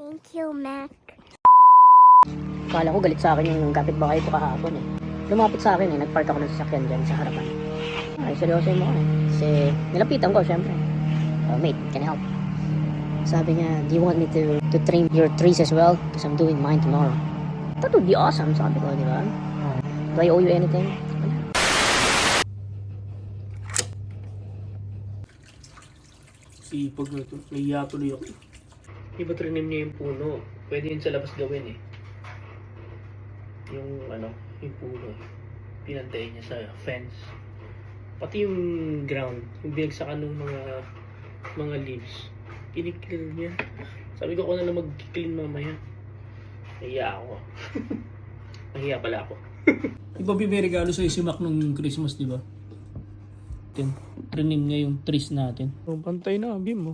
Thank you, Mac. Kala ko galit sa akin yung kapitbahay ko kahapon eh. Lumapit sa akin eh, nagpark ako ng sasakyan dyan sa harapan. Ay, seryoso mo eh. Kasi nilapitan ko syempre. Oh, mate, can I help? Sabi niya, do you want me to trim your trees as well? Because I'm doing mine tomorrow. That would be awesome, sabi ko, di ba? Do I owe you anything? Sipag na ito. Nahiya tuloy ako. Iba trinim niya yung puno. Pwede yun sa labas gawin eh. Yung yung puno. Pinantay niya sa fence. Pati yung ground, yung binagsakan ng mga leaves. Kiniklear niya. Sabi ko na lang mag-clean mamaya. Nahiya ako. Nahiya pala ako. Di ba may regalo sa'yo si Mac nung Christmas, di ba? Trinim niya yung trees natin. Oh, pantay na, Bim mo.